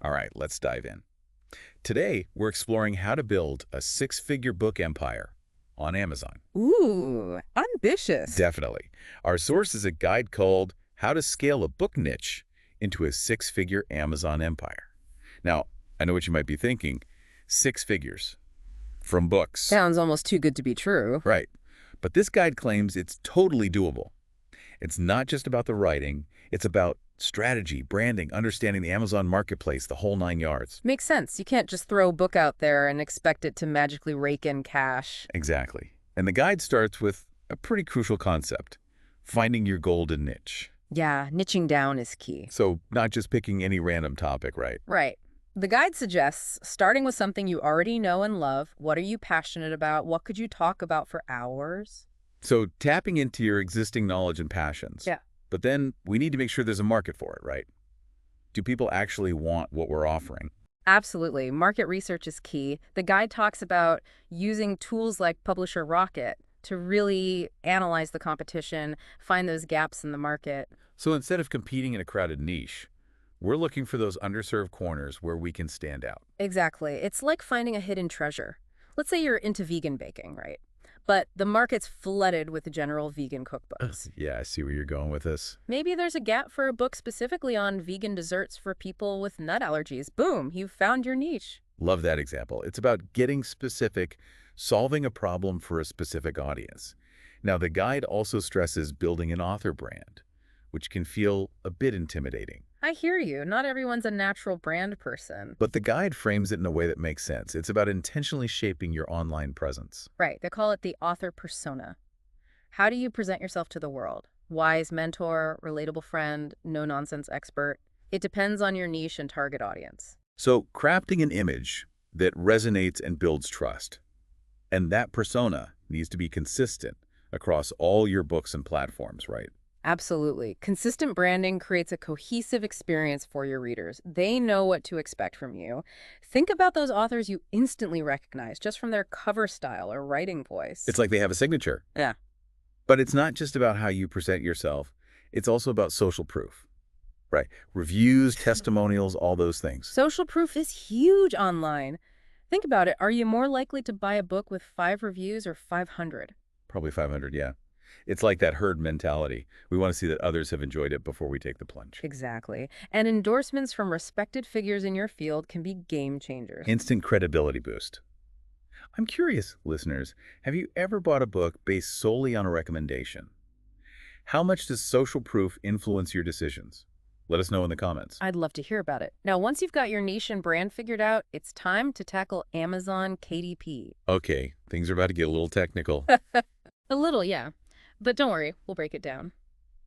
All right, let's dive in. Today, we're exploring how to build a six-figure book empire on Amazon. Ooh, ambitious. Definitely. Our source is a guide called How to Scale a Book Niche into a Six-Figure Amazon Empire. Now, I know what you might be thinking. Six figures from books. Sounds almost too good to be true. Right. But this guide claims it's totally doable. It's not just about the writing, it's about strategy, branding, understanding the Amazon marketplace, the whole nine yards. Makes sense. You can't just throw a book out there and expect it to magically rake in cash. Exactly. And the guide starts with a pretty crucial concept, finding your golden niche. Yeah, niching down is key. So not just picking any random topic, right? Right. The guide suggests starting with something you already know and love. What are you passionate about? What could you talk about for hours? So tapping into your existing knowledge and passions. Yeah. But then we need to make sure there's a market for it, right? Do people actually want what we're offering? Absolutely. Market research is key. The guide talks about using tools like Publisher Rocket to really analyze the competition, find those gaps in the market. So instead of competing in a crowded niche, we're looking for those underserved corners where we can stand out. Exactly. It's like finding a hidden treasure. Let's say you're into vegan baking, right? But the market's flooded with general vegan cookbooks. Yeah, I see where you're going with this. Maybe there's a gap for a book specifically on vegan desserts for people with nut allergies. Boom, you've found your niche. Love that example. It's about getting specific, solving a problem for a specific audience. Now, the guide also stresses building an author brand, which can feel a bit intimidating. I hear you. Not everyone's a natural brand person. But the guide frames it in a way that makes sense. It's about intentionally shaping your online presence. Right, they call it the author persona. How do you present yourself to the world? Wise mentor, relatable friend, no-nonsense expert. It depends on your niche and target audience. So, crafting an image that resonates and builds trust. And that persona needs to be consistent across all your books and platforms, right? Absolutely. Consistent branding creates a cohesive experience for your readers. They know what to expect from you. Think about those authors you instantly recognize just from their cover style or writing voice. It's like they have a signature. Yeah. But it's not just about how you present yourself. It's also about social proof, right? Reviews, testimonials, all those things. Social proof is huge online. Think about it. Are you more likely to buy a book with 5 reviews or 500? Probably 500, yeah. It's like that herd mentality. We want to see that others have enjoyed it before we take the plunge. Exactly. And endorsements from respected figures in your field can be game changers. Instant credibility boost. I'm curious, listeners, have you ever bought a book based solely on a recommendation? How much does social proof influence your decisions? Let us know in the comments. I'd love to hear about it. Now, once you've got your niche and brand figured out, it's time to tackle Amazon KDP. Okay, things are about to get a little technical. A little, yeah. But don't worry, we'll break it down.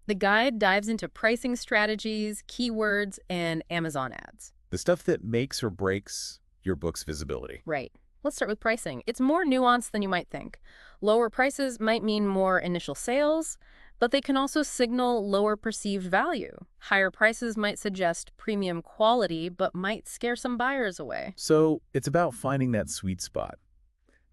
The guide dives into pricing strategies, keywords, and Amazon ads. The stuff that makes or breaks your book's visibility. Right. Let's start with pricing. It's more nuanced than you might think. Lower prices might mean more initial sales, but they can also signal lower perceived value. Higher prices might suggest premium quality, but might scare some buyers away. So it's about finding that sweet spot.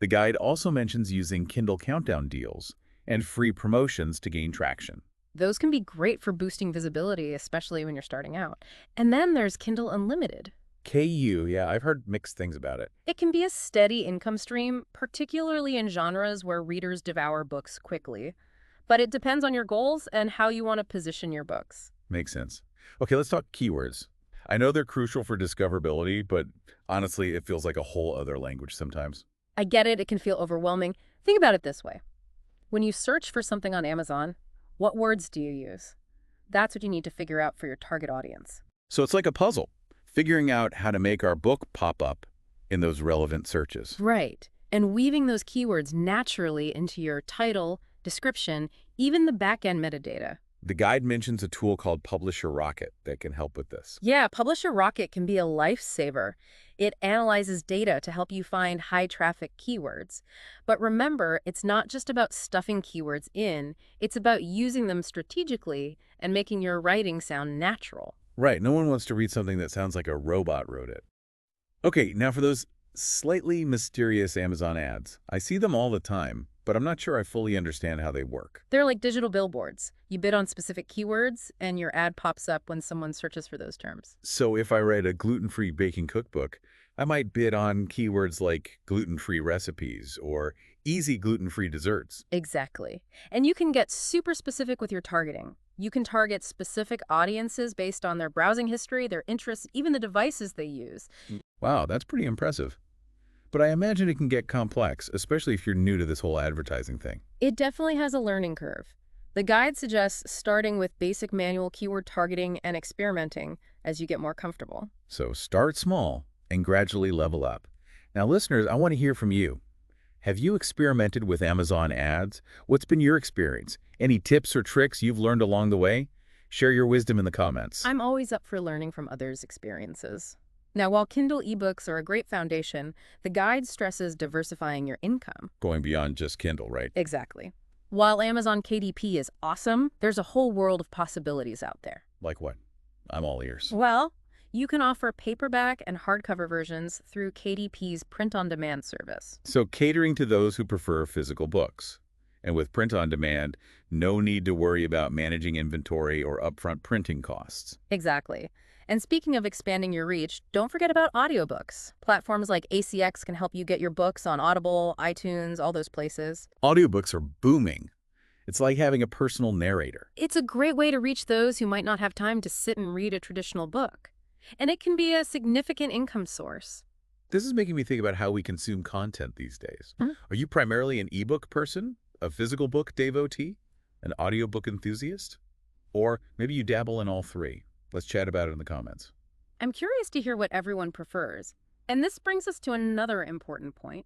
The guide also mentions using Kindle Countdown deals and free promotions to gain traction. Those can be great for boosting visibility, especially when you're starting out. And then there's Kindle Unlimited. KU, yeah, I've heard mixed things about it. It can be a steady income stream, particularly in genres where readers devour books quickly. But it depends on your goals and how you want to position your books. Makes sense. Okay, let's talk keywords. I know they're crucial for discoverability, but honestly, it feels like a whole other language sometimes. I get it, it can feel overwhelming. Think about it this way. When you search for something on Amazon, what words do you use? That's what you need to figure out for your target audience. So it's like a puzzle, figuring out how to make our book pop up in those relevant searches. Right. And weaving those keywords naturally into your title, description, even the back-end metadata. The guide mentions a tool called Publisher Rocket that can help with this. Yeah, Publisher Rocket can be a lifesaver. It analyzes data to help you find high-traffic keywords. But remember, it's not just about stuffing keywords in, it's about using them strategically and making your writing sound natural. Right, no one wants to read something that sounds like a robot wrote it. Okay, now for those slightly mysterious Amazon ads. I see them all the time, but I'm not sure I fully understand how they work. They're like digital billboards. You bid on specific keywords, and your ad pops up when someone searches for those terms. So if I write a gluten-free baking cookbook, I might bid on keywords like gluten-free recipes or easy gluten-free desserts. Exactly. And you can get super specific with your targeting. You can target specific audiences based on their browsing history, their interests, even the devices they use. Wow, that's pretty impressive. But I imagine it can get complex, especially if you're new to this whole advertising thing. It definitely has a learning curve. The guide suggests starting with basic manual keyword targeting and experimenting as you get more comfortable. So start small and gradually level up. Now, listeners, I want to hear from you. Have you experimented with Amazon ads? What's been your experience? Any tips or tricks you've learned along the way? Share your wisdom in the comments. I'm always up for learning from others' experiences. Now, while Kindle ebooks are a great foundation, the guide stresses diversifying your income. Going beyond just Kindle, right? Exactly. While Amazon KDP is awesome, there's a whole world of possibilities out there. Like what? I'm all ears. Well, you can offer paperback and hardcover versions through KDP's print-on-demand service. So catering to those who prefer physical books. And with print on demand, no need to worry about managing inventory or upfront printing costs. Exactly. And speaking of expanding your reach, don't forget about audiobooks. Platforms like ACX can help you get your books on Audible, iTunes, all those places. Audiobooks are booming. It's like having a personal narrator. It's a great way to reach those who might not have time to sit and read a traditional book. And it can be a significant income source. This is making me think about how we consume content these days. Mhm. Are you primarily an ebook person, a physical book devotee, an audiobook enthusiast? Or maybe you dabble in all three. Let's chat about it in the comments. I'm curious to hear what everyone prefers. And this brings us to another important point: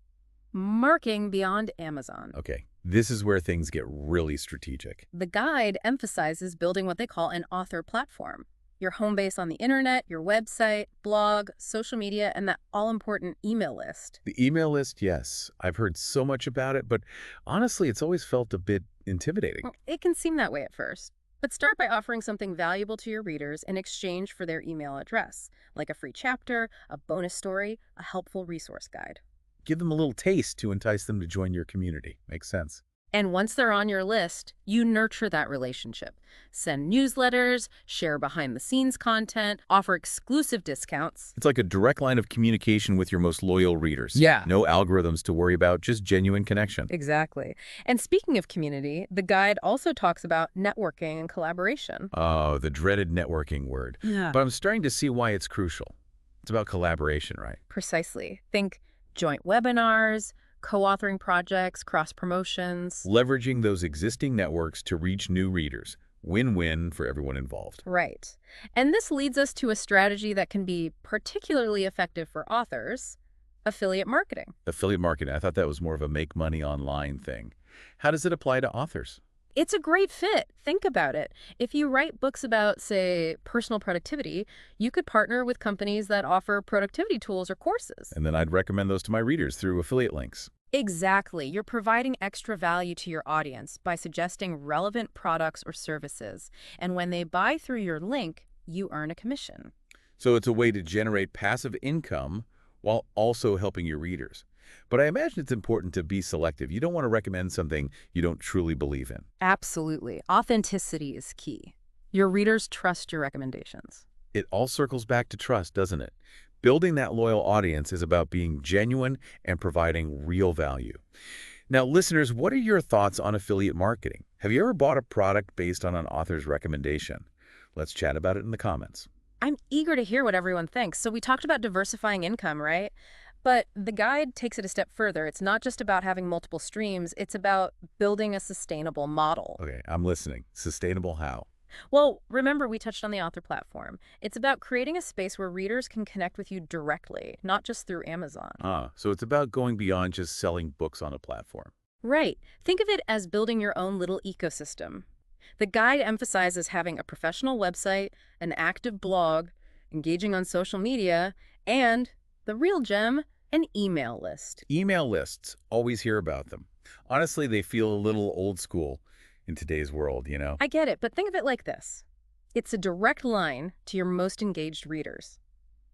marking beyond Amazon. Okay, this is where things get really strategic. The guide emphasizes building what they call an author platform. Your home base on the internet, your website, blog, social media, and that all-important email list. The email list, yes. I've heard so much about it, but honestly, it's always felt a bit intimidating. Well, it can seem that way at first. But start by offering something valuable to your readers in exchange for their email address, like a free chapter, a bonus story, a helpful resource guide. Give them a little taste to entice them to join your community. Makes sense. And once they're on your list, you nurture that relationship. Send newsletters, share behind-the-scenes content, offer exclusive discounts. It's like a direct line of communication with your most loyal readers. Yeah. No algorithms to worry about, just genuine connection. Exactly. And speaking of community, the guide also talks about networking and collaboration. Oh, the dreaded networking word. Yeah. But I'm starting to see why it's crucial. It's about collaboration, right? Precisely. Think joint webinars, co-authoring projects, cross-promotions. Leveraging those existing networks to reach new readers. Win-win for everyone involved. Right. And this leads us to a strategy that can be particularly effective for authors: affiliate marketing. Affiliate marketing, I thought that was more of a make money online thing. How does it apply to authors? It's a great fit. Think about it. If you write books about, say, personal productivity, you could partner with companies that offer productivity tools or courses. And then I'd recommend those to my readers through affiliate links. Exactly. You're providing extra value to your audience by suggesting relevant products or services. And when they buy through your link, you earn a commission. So it's a way to generate passive income while also helping your readers. But I imagine it's important to be selective. You don't want to recommend something you don't truly believe in. Absolutely. Authenticity is key. Your readers trust your recommendations. It all circles back to trust, doesn't it? Building that loyal audience is about being genuine and providing real value. Now, listeners, what are your thoughts on affiliate marketing? Have you ever bought a product based on an author's recommendation? Let's chat about it in the comments. I'm eager to hear what everyone thinks. So we talked about diversifying income, right? But the guide takes it a step further. It's not just about having multiple streams. It's about building a sustainable model. Okay, I'm listening. Sustainable how? Well, remember we touched on the author platform. It's about creating a space where readers can connect with you directly, not just through Amazon. So it's about going beyond just selling books on a platform. Right. Think of it as building your own little ecosystem. The guide emphasizes having a professional website, an active blog, engaging on social media, and, the real gem, an email list. Email lists, always hear about them. Honestly, they feel a little old school in today's world, you know? I get it, but think of it like this. It's a direct line to your most engaged readers.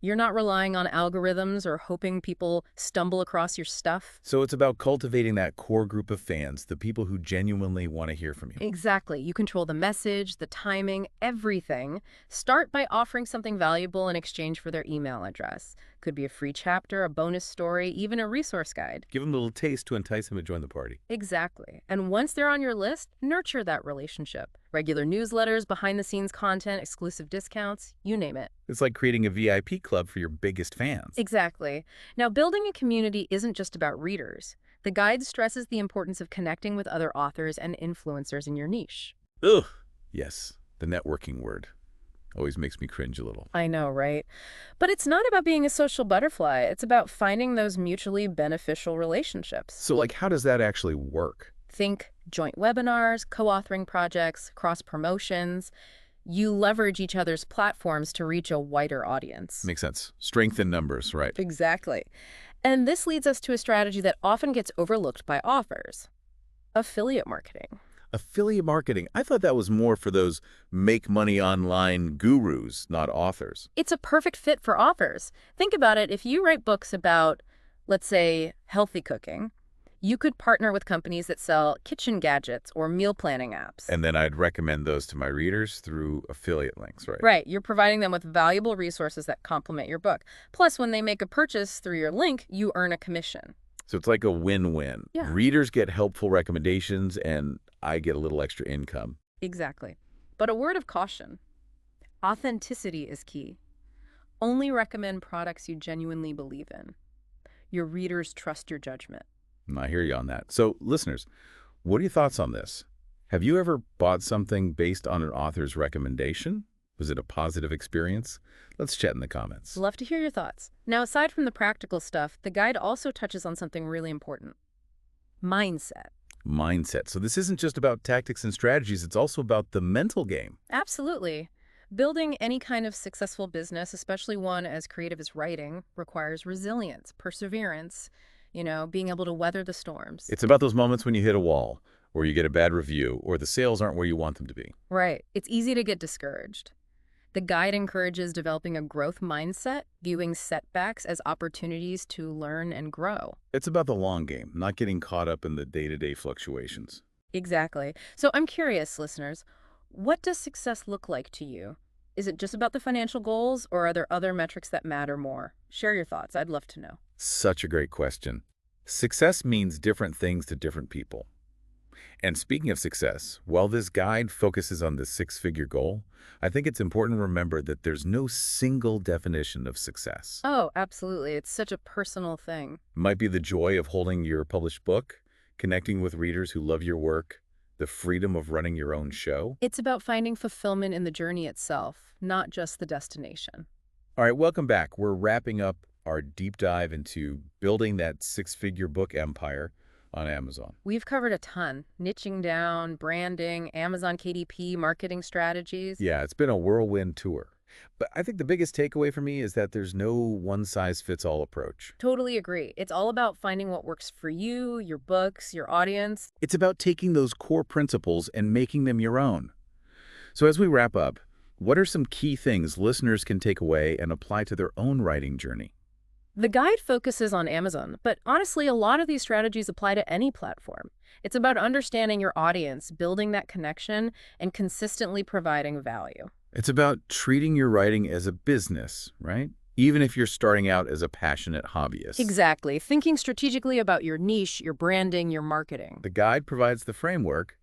You're not relying on algorithms or hoping people stumble across your stuff. So it's about cultivating that core group of fans, the people who genuinely want to hear from you. Exactly. You control the message, the timing, everything. Start by offering something valuable in exchange for their email address. Could be a free chapter, a bonus story, even a resource guide. Give them a little taste to entice them to join the party. Exactly. And once they're on your list, nurture that relationship. Regular newsletters, behind-the-scenes content, exclusive discounts, you name it. It's like creating a VIP club for your biggest fans. Exactly. Now, building a community isn't just about readers. The guide stresses the importance of connecting with other authors and influencers in your niche. Ugh. Yes, the networking word. Always makes me cringe a little. I know, right? But it's not about being a social butterfly. It's about finding those mutually beneficial relationships. So, like, how does that actually work? Think joint webinars, co-authoring projects, cross-promotions. You leverage each other's platforms to reach a wider audience. Makes sense. Strength in numbers, right? Exactly. And this leads us to a strategy that often gets overlooked by authors: affiliate marketing. Affiliate marketing. I thought that was more for those make money online gurus, not authors. It's a perfect fit for authors. Think about it. If you write books about, let's say, healthy cooking, you could partner with companies that sell kitchen gadgets or meal planning apps. And then I'd recommend those to my readers through affiliate links, right? Right, you're providing them with valuable resources that complement your book. Plus, when they make a purchase through your link, you earn a commission. So it's like a win-win. Yeah. Readers get helpful recommendations, and I get a little extra income. Exactly. But a word of caution: authenticity is key. Only recommend products you genuinely believe in. Your readers trust your judgment. I hear you on that. So, listeners, what are your thoughts on this? Have you ever bought something based on an author's recommendation? Was it a positive experience? Let's chat in the comments. Love to hear your thoughts. Now, aside from the practical stuff, the guide also touches on something really important: mindset. Mindset. So this isn't just about tactics and strategies, it's also about the mental game. Absolutely. Building any kind of successful business, especially one as creative as writing, requires resilience, perseverance, being able to weather the storms. It's about those moments when you hit a wall, or you get a bad review, or the sales aren't where you want them to be. Right. It's easy to get discouraged. The guide encourages developing a growth mindset, viewing setbacks as opportunities to learn and grow. It's about the long game, not getting caught up in the day-to-day fluctuations. Exactly. So I'm curious, listeners, what does success look like to you? Is it just about the financial goals, or are there other metrics that matter more? Share your thoughts. I'd love to know. Such a great question. Success means different things to different people. And speaking of success, while this guide focuses on the six-figure goal, I think it's important to remember that there's no single definition of success. Oh, absolutely. It's such a personal thing. It might be the joy of holding your published book, connecting with readers who love your work, the freedom of running your own show. It's about finding fulfillment in the journey itself, not just the destination. All right, welcome back. We're wrapping up our deep dive into building that six-figure book empire on Amazon. We've covered a ton: niching down, branding, Amazon KDP, marketing strategies. Yeah, it's been a whirlwind tour. But I think the biggest takeaway for me is that there's no one-size-fits-all approach. Totally agree. It's all about finding what works for you, your books, your audience. It's about taking those core principles and making them your own. So as we wrap up, what are some key things listeners can take away and apply to their own writing journey? The guide focuses on Amazon, but honestly, a lot of these strategies apply to any platform. It's about understanding your audience, building that connection, and consistently providing value. It's about treating your writing as a business, right? Even if you're starting out as a passionate hobbyist. Exactly. Thinking strategically about your niche, your branding, your marketing. The guide provides the framework,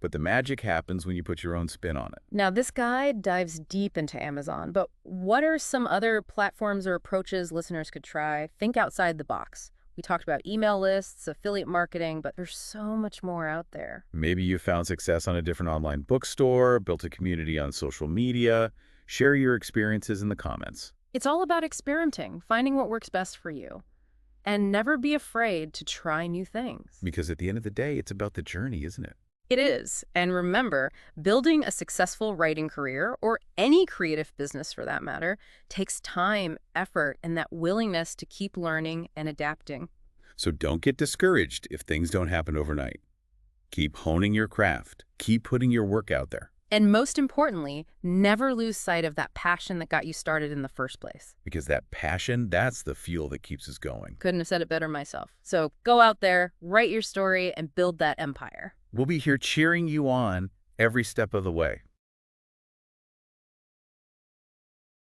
but the magic happens when you put your own spin on it. Now, this guide dives deep into Amazon, but what are some other platforms or approaches listeners could try? Think outside the box. We talked about email lists, affiliate marketing, but there's so much more out there. Maybe you found success on a different online bookstore, built a community on social media. Share your experiences in the comments. It's all about experimenting, finding what works best for you. And never be afraid to try new things. Because at the end of the day, it's about the journey, isn't it? It is. And remember, building a successful writing career, or any creative business for that matter, takes time, effort, and that willingness to keep learning and adapting. So don't get discouraged if things don't happen overnight. Keep honing your craft. Keep putting your work out there. And most importantly, never lose sight of that passion that got you started in the first place. Because that passion, that's the fuel that keeps us going. Couldn't have said it better myself. So go out there, write your story, and build that empire. We'll be here cheering you on every step of the way.